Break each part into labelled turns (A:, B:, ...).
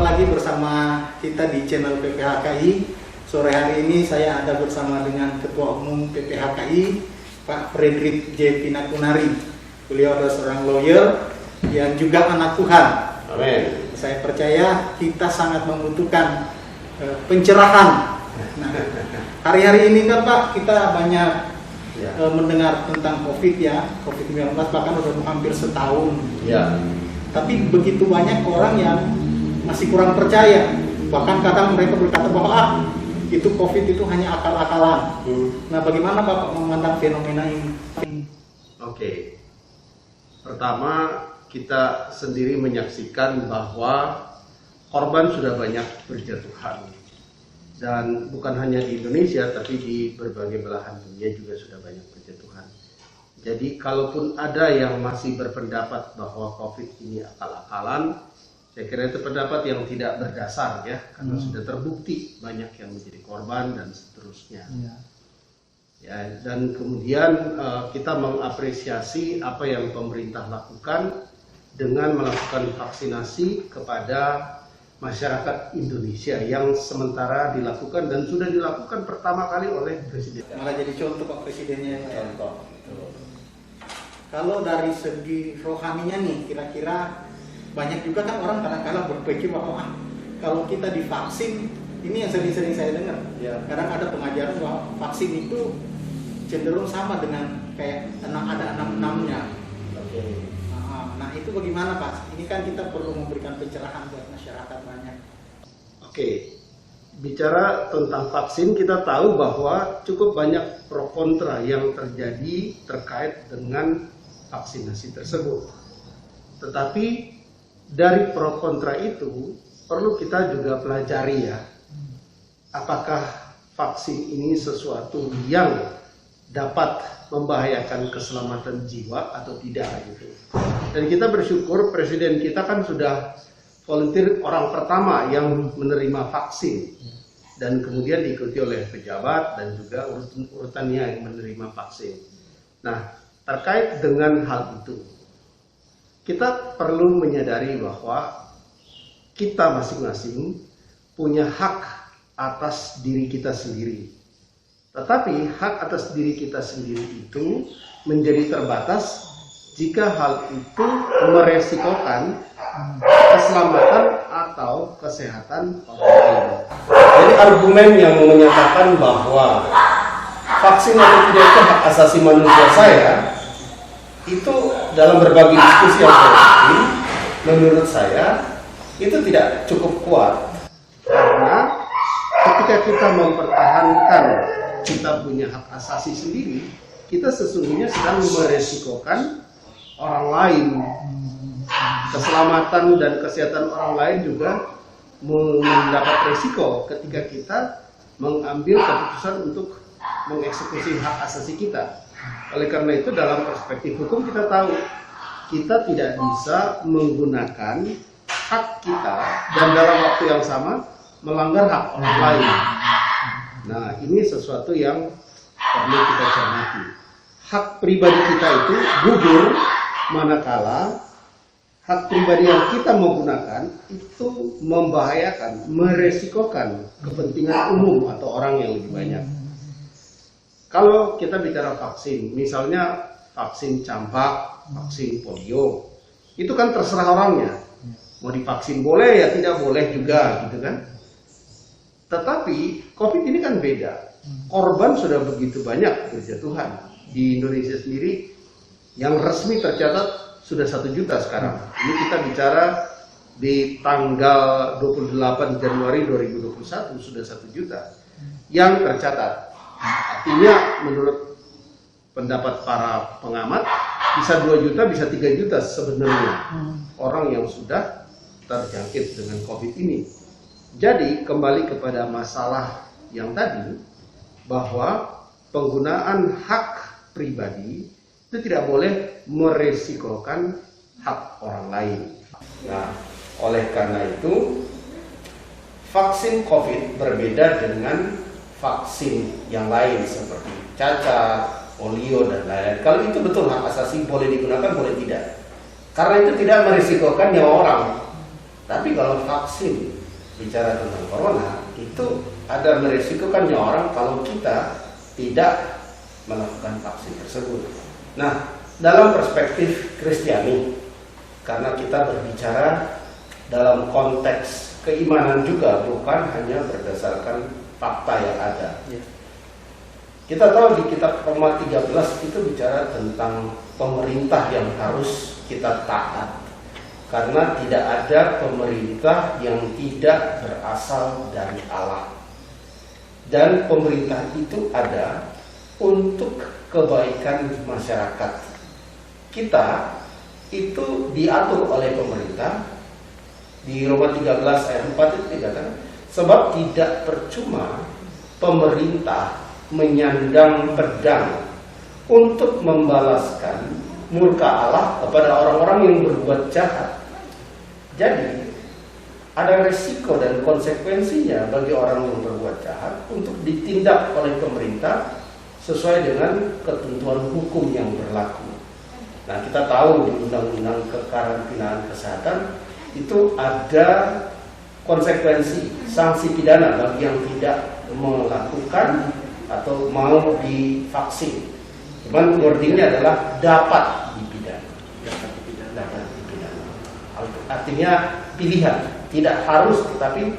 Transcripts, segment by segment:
A: lagi bersama kita di channel PPHKI. Sore hari ini saya ada bersama dengan Ketua Umum PPHKI, Pak Frederick J. Pinakunari. Beliau adalah seorang lawyer yang juga anak Tuhan.
B: Amin.
A: Saya percaya kita sangat membutuhkan pencerahan. Nah, hari-hari ini kan Pak, kita banyak mendengar tentang COVID-19, bahkan sudah hampir setahun.
B: Ya.
A: Tapi begitu banyak orang yang masih kurang percaya. Bahkan kadang mereka berkata bahwa itu COVID itu hanya akal-akalan. Nah, bagaimana Bapak memandang fenomena ini?
B: Oke. Pertama, kita sendiri menyaksikan bahwa korban sudah banyak berjatuhan. Dan bukan hanya di Indonesia, tapi di berbagai belahan dunia juga sudah banyak berjatuhan. Jadi kalaupun ada yang masih berpendapat bahwa COVID ini akal-akalan, saya kira itu pendapat yang tidak berdasar ya, karena sudah terbukti banyak yang menjadi korban dan seterusnya. Ya, dan kemudian kita mengapresiasi apa yang pemerintah lakukan dengan melakukan vaksinasi kepada masyarakat Indonesia yang sementara dilakukan dan sudah dilakukan pertama kali oleh Presiden.
A: Malah jadi contoh Pak Presidennya. Contoh. Kalau dari segi rohaninya nih, kira-kira banyak juga kan orang kadang-kadang berpikir bahwa kalau kita divaksin, ini yang sering-sering saya dengar. Kadang ada pengajaran bahwa vaksin itu cenderung sama dengan kayak ada enam-enamnya. Nah, itu bagaimana Pak? Ini kan kita perlu memberikan pencerahan buat masyarakat banyak.
B: Oke, bicara tentang vaksin, kita tahu bahwa cukup banyak pro kontra yang terjadi terkait dengan vaksinasi tersebut. Tetapi dari pro kontra itu perlu kita juga pelajari ya, apakah vaksin ini sesuatu yang dapat membahayakan keselamatan jiwa atau tidak gitu. Dan kita bersyukur Presiden kita kan sudah volunteer orang pertama yang menerima vaksin, dan kemudian diikuti oleh pejabat dan juga urutannya yang menerima vaksin. Nah, terkait dengan hal itu, kita perlu menyadari bahwa kita masing-masing punya hak atas diri kita sendiri. Tetapi hak atas diri kita sendiri itu menjadi terbatas jika hal itu meresikokan keselamatan atau kesehatan orang lain. Jadi argumen yang menyatakan bahwa vaksin atau tidak itu hak asasi manusia saya, itu dalam berbagai diskusi yang saya ikuti, menurut saya itu tidak cukup kuat. Karena ketika kita mempertahankan kita punya hak asasi sendiri, kita sesungguhnya sedang meresikokan orang lain. Keselamatan dan kesehatan orang lain juga mendapat resiko ketika kita mengambil keputusan untuk mengeksekusi hak asasi kita. Oleh karena itu dalam perspektif hukum kita tahu kita tidak bisa menggunakan hak kita dan dalam waktu yang sama melanggar hak orang lain. Nah, ini sesuatu yang perlu kita cermati. Hak pribadi kita itu gugur manakala hak pribadi yang kita menggunakan itu membahayakan, meresikokan kepentingan umum atau orang yang lebih banyak. Kalau kita bicara vaksin, misalnya vaksin campak, vaksin polio, itu kan terserah orangnya. Mau divaksin boleh ya tidak boleh juga gitu kan. Tetapi COVID ini kan beda. Korban sudah begitu banyak berjatuhan. Di Indonesia sendiri yang resmi tercatat sudah 1 juta sekarang. Ini kita bicara di tanggal 28 Januari 2021 sudah 1 juta yang tercatat. Artinya menurut pendapat para pengamat bisa 2 juta, bisa 3 juta sebenarnya orang yang sudah terjangkit dengan COVID ini. Jadi kembali kepada masalah yang tadi, bahwa penggunaan hak pribadi itu tidak boleh meresikokan hak orang lain. Nah, oleh karena itu vaksin COVID berbeda dengan vaksin yang lain seperti cacar, polio dan lain-lain. Kalau itu betul hak asasi boleh digunakan, boleh tidak. Karena itu tidak merisikokan nyawa orang. Tapi kalau vaksin bicara tentang corona, itu ada meresikokannya orang kalau kita tidak melakukan vaksin tersebut. Nah, dalam perspektif Kristiani, karena kita berbicara dalam konteks keimanan juga, bukan hanya berdasarkan fakta yang ada. Kita tahu di kitab Roma 13 itu bicara tentang pemerintah yang harus kita taat. Karena tidak ada pemerintah yang tidak berasal dari Allah. Dan pemerintah itu ada untuk kebaikan masyarakat. Kita itu diatur oleh pemerintah. Di Roma 13 ayat 4 itu dikatakan, sebab tidak percuma pemerintah menyandang pedang untuk membalaskan murka Allah kepada orang-orang yang berbuat jahat. Jadi ada resiko dan konsekuensinya bagi orang yang berbuat jahat untuk ditindak oleh pemerintah sesuai dengan ketentuan hukum yang berlaku. Nah, kita tahu di Undang-Undang Kekarantinaan Kesehatan itu ada konsekuensi sanksi pidana bagi yang tidak melakukan atau mau divaksin. Cuman wordingnya adalah dapat dipidana. Dapat dipidana. Artinya pilihan, tidak harus tetapi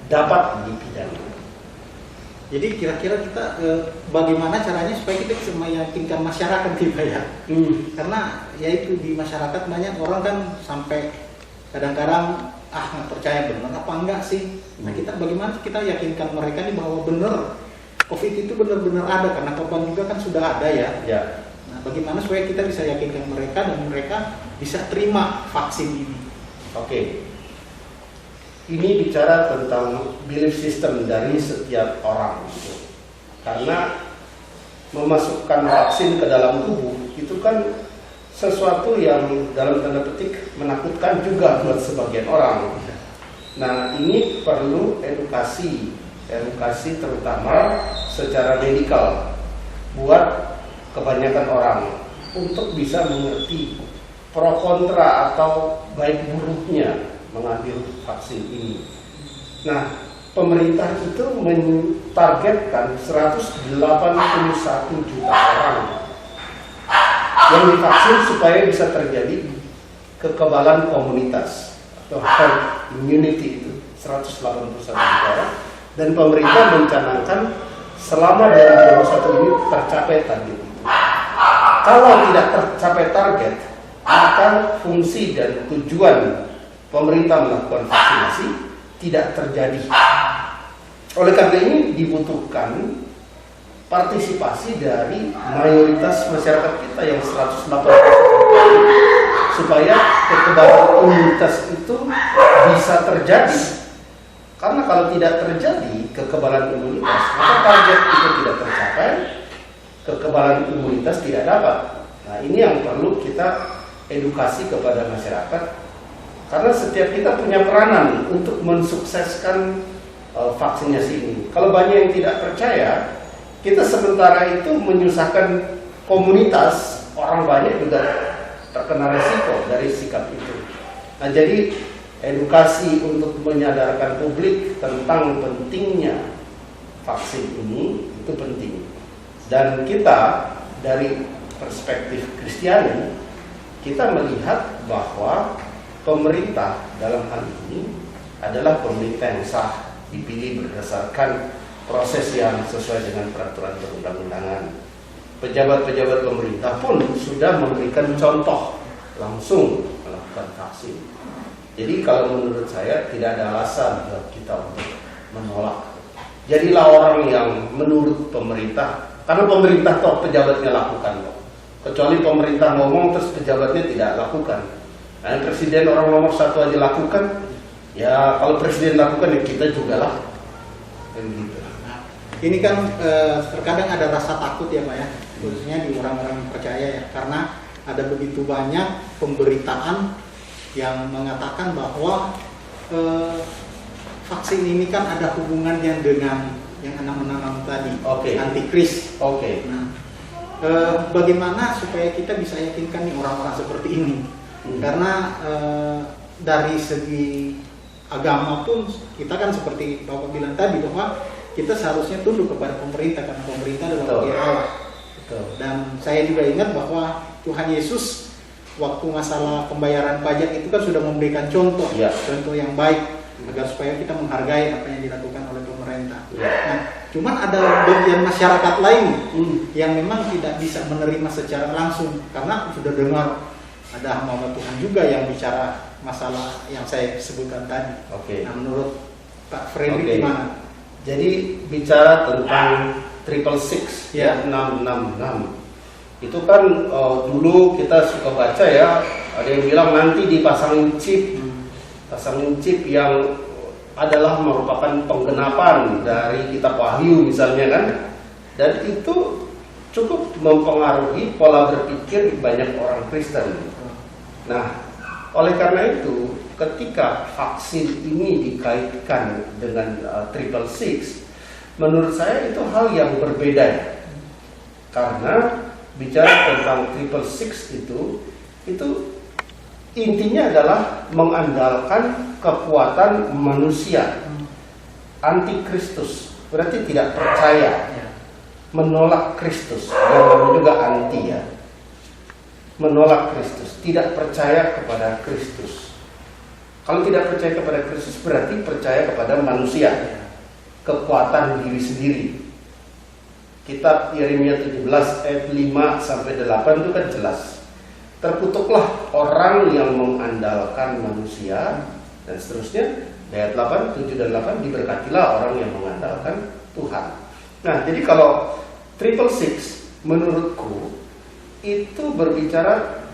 B: dapat dipidana.
A: Jadi kira-kira kita bagaimana caranya supaya kita bisa meyakinkan masyarakat kita ya? Karena yaitu di masyarakat banyak orang kan sampai kadang-kadang nggak percaya benar apa enggak sih. Nah, kita bagaimana kita yakinkan mereka nih bahwa benar COVID itu benar-benar ada, karena korban juga kan sudah ada ya. Nah, bagaimana supaya kita bisa yakinkan mereka dan mereka bisa terima vaksin ini?
B: Oke. Ini bicara tentang belief system dari setiap orang. Karena memasukkan vaksin ke dalam tubuh itu kan sesuatu yang dalam tanda petik menakutkan juga buat sebagian orang. Nah, ini perlu edukasi terutama secara medikal buat kebanyakan orang untuk bisa mengerti pro kontra atau baik buruknya mengambil vaksin ini. Nah, pemerintah itu mentargetkan 181 juta orang yang divaksin supaya bisa terjadi kekebalan komunitas atau herd immunity itu 181 juta orang. Dan pemerintah mencanangkan selama 2021 ini tercapai target itu. Kalau tidak tercapai target, maka fungsi dan tujuan pemerintah melakukan vaksinasi tidak terjadi. Oleh karena ini dibutuhkan partisipasi dari mayoritas masyarakat kita yang 180 supaya kekebalan imunitas itu bisa terjadi. Karena kalau tidak terjadi kekebalan imunitas, maka target itu tidak tercapai, kekebalan imunitas tidak dapat. Nah, ini yang perlu kita edukasi kepada masyarakat. Karena setiap kita punya peranan untuk mensukseskan vaksinasi ini. Kalau banyak yang tidak percaya, kita sementara itu menyusahkan komunitas, orang banyak juga terkena resiko dari sikap itu. Nah, jadi edukasi untuk menyadarkan publik tentang pentingnya vaksin ini itu penting. Dan kita dari perspektif Kristiani, kita melihat bahwa pemerintah dalam hal ini adalah pemerintah yang sah, dipilih berdasarkan proses yang sesuai dengan peraturan perundang-undangan. Pejabat-pejabat pemerintah pun sudah memberikan contoh langsung melakukan vaksin. Jadi kalau menurut saya tidak ada alasan buat kita untuk menolak. Jadilah orang yang menurut pemerintah, karena pemerintah toh pejabatnya lakukan kok. Kecuali pemerintah ngomong terus pejabatnya tidak lakukan. Nah, presiden orang nomor satu aja lakukan, ya kalau presiden lakukan ya kita juga lah. Begitu.
A: Nah, ini kan terkadang ada rasa takut ya Pak ya, khususnya di orang-orang percaya ya, karena ada begitu banyak pemberitaan yang mengatakan bahwa vaksin ini kan ada hubungannya dengan yang anak-anak tadi, antikris. Nah, bagaimana supaya kita bisa yakinkan nih orang-orang seperti ini? Karena dari segi agama pun kita kan seperti Bapak bilang tadi bahwa kita seharusnya tunduk kepada pemerintah karena pemerintah adalah
B: Betul.
A: bagian Allah.
B: Betul.
A: Dan saya juga ingat bahwa Tuhan Yesus waktu masalah pembayaran pajak itu kan sudah memberikan contoh,
B: Ya.
A: contoh yang baik agar supaya kita menghargai apa yang dilakukan oleh pemerintah.
B: Ya.
A: Nah, cuman ada bagian masyarakat lain yang memang tidak bisa menerima secara langsung karena sudah dengar ada hamba Tuhan juga yang bicara masalah yang saya sebutkan tadi.
B: Oke.
A: Nah, menurut Pak Fredrik
B: Oke.
A: gimana?
B: Jadi bicara tentang 666
A: Ya.
B: 666 itu kan dulu kita suka baca ya, ada yang bilang nanti dipasangin chip yang adalah merupakan penggenapan dari kitab Wahyu misalnya kan, dan itu cukup mempengaruhi pola berpikir banyak orang Kristen. Nah, oleh karena itu ketika vaksin ini dikaitkan dengan 666, menurut saya itu hal yang berbeda ya. Karena bicara tentang 666 itu intinya adalah mengandalkan kekuatan manusia. Antikristus berarti tidak percaya, menolak Kristus, yang namanya juga anti ya. Menolak Kristus, tidak percaya kepada Kristus. Kalau tidak percaya kepada Kristus berarti percaya kepada manusia, kekuatan diri sendiri. Kitab Yeremia 17 ayat 5 sampai 8 itu kan jelas. Terkutuklah orang yang mengandalkan manusia, dan seterusnya. Ayat 8, 7 dan 8, diberkatilah orang yang mengandalkan Tuhan. Nah, jadi kalau 666 menurutku itu berbicara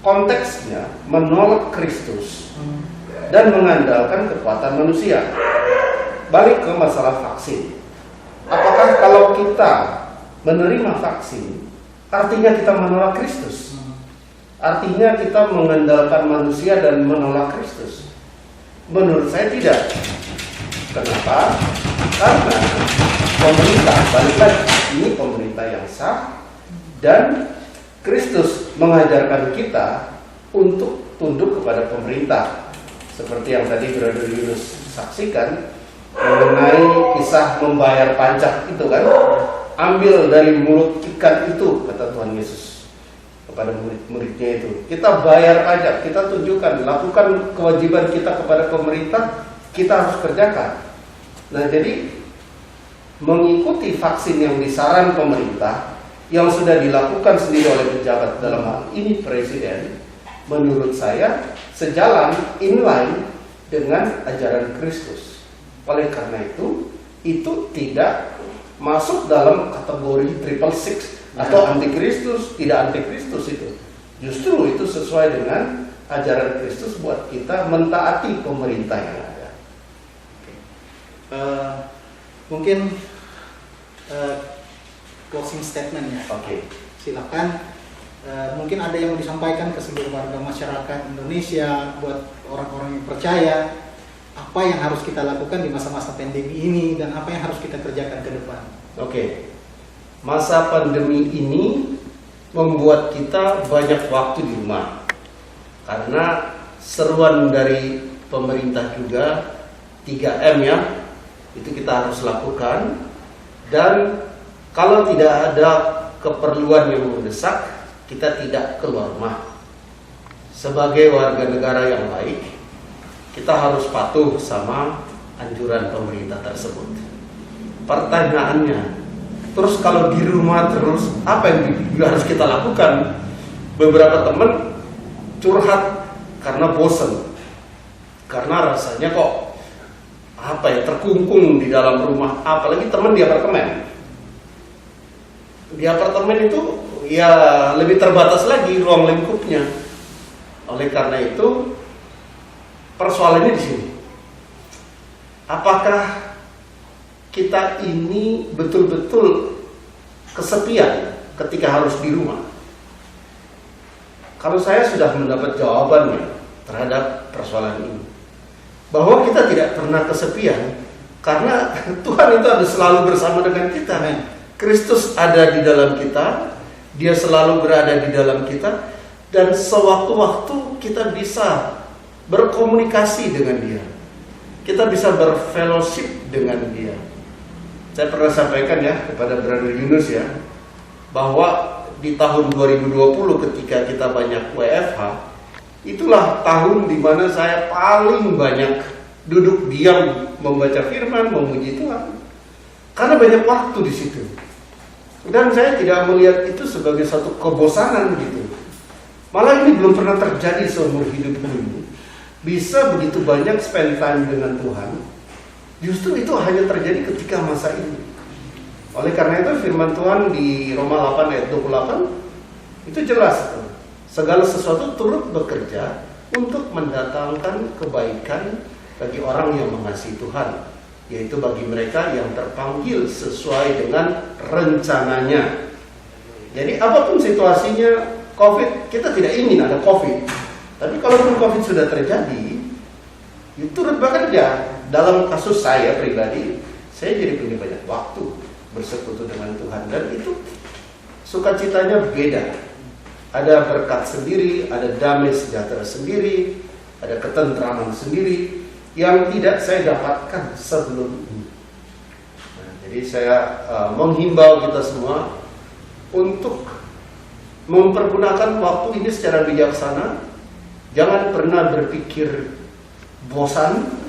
B: konteksnya menolak Kristus dan mengandalkan kekuatan manusia. Balik ke masalah vaksin. Apakah kalau kita menerima vaksin artinya kita menolak Kristus? Artinya kita mengandalkan manusia dan menolak Kristus? Menurut saya tidak. Kenapa? Karena pemerintah, balik lagi, ini pemerintah yang sah, dan Kristus mengajarkan kita untuk tunduk kepada pemerintah. Seperti yang tadi Brother Yunus saksikan mengenai kisah membayar pajak itu kan, ambil dari mulut ikan itu, kata Tuhan Yesus kepada murid-muridnya itu. Kita bayar pajak, kita tunjukkan, lakukan kewajiban kita kepada pemerintah, kita harus kerjakan. Nah, jadi mengikuti vaksin yang disaran pemerintah, yang sudah dilakukan sendiri oleh pejabat, dalam hal ini presiden, menurut saya sejalan inline dengan ajaran Kristus. Oleh karena itu tidak masuk dalam kategori 666 atau antikristus, tidak antikristus itu. Justru itu sesuai dengan ajaran Kristus buat kita mentaati pemerintah yang ada.
A: Mungkin closing statement ya.
B: Oke.
A: Silakan. Mungkin ada yang mau disampaikan ke seluruh warga masyarakat Indonesia, buat orang-orang yang percaya, apa yang harus kita lakukan di masa-masa pandemi ini dan apa yang harus kita kerjakan ke depan.
B: Oke. Masa pandemi ini membuat kita banyak waktu di rumah. Karena seruan dari pemerintah juga 3M ya, itu kita harus lakukan. Dan kalau tidak ada keperluan yang mendesak, kita tidak keluar rumah. Sebagai warga negara yang baik, kita harus patuh sama anjuran pemerintah tersebut. Pertanyaannya, terus kalau di rumah terus, apa yang harus kita lakukan? Beberapa teman curhat karena bosen, karena rasanya kok terkungkung di dalam rumah. Apalagi teman di apartemen. Di apartemen itu ya lebih terbatas lagi ruang lingkupnya. Oleh karena itu persoalannya di sini. Apakah kita ini betul-betul kesepian ketika harus di rumah? Kalau saya sudah mendapat jawabannya terhadap persoalan ini, bahwa kita tidak pernah kesepian karena Tuhan itu ada selalu bersama dengan kita. Kristus ada di dalam kita, Dia selalu berada di dalam kita, dan sewaktu-waktu kita bisa berkomunikasi dengan Dia. kita bisa berfellowship dengan dia. Saya pernah sampaikan ya kepada Brother Yunus ya, bahwa di tahun 2020 ketika kita banyak WFH, itulah tahun di mana saya paling banyak duduk diam membaca firman, memuji Tuhan. Karena banyak waktu di situ. Dan saya tidak melihat itu sebagai satu kebosanan gitu. Malah ini belum pernah terjadi seumur hidupku ini. Bisa begitu banyak spend time dengan Tuhan. Justru itu hanya terjadi ketika masa ini. Oleh karena itu firman Tuhan di Roma 8 ayat 28 itu jelas. Segala sesuatu turut bekerja untuk mendatangkan kebaikan bagi orang yang mengasihi Tuhan, yaitu bagi mereka yang terpanggil sesuai dengan rencananya. Jadi apapun situasinya, COVID, kita tidak ingin ada COVID. Tapi kalaupun COVID sudah terjadi, itu turut bekerja. Dalam kasus saya pribadi, saya jadi punya banyak waktu bersekutu dengan Tuhan. Dan itu sukacitanya beda. Ada berkat sendiri, ada damai sejahtera sendiri, ada ketentraman sendiri yang tidak saya dapatkan sebelum ini. Nah, jadi saya menghimbau kita semua untuk mempergunakan waktu ini secara bijaksana. Jangan pernah berpikir bosan,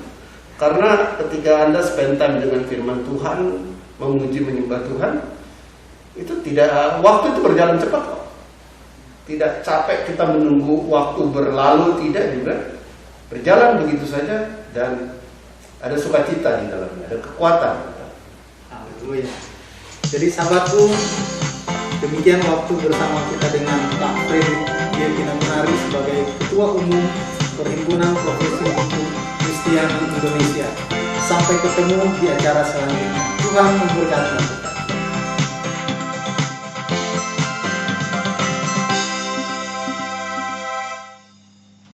B: karena ketika Anda spend time dengan firman Tuhan, memuji menyembah Tuhan, itu tidak, waktu itu berjalan cepat kok. Tidak capek kita menunggu waktu berlalu, tidak juga. Berjalan begitu saja dan ada sukacita di dalamnya, ada kekuatan.
A: Haleluya. Jadi sahabatku, demikian waktu bersama kita dengan Pak Freddy Pinangunari sebagai Ketua Umum Perhimpunan Profesi Hukum Kristiani Indonesia. Sampai ketemu di acara selanjutnya. Tuhan memberkati.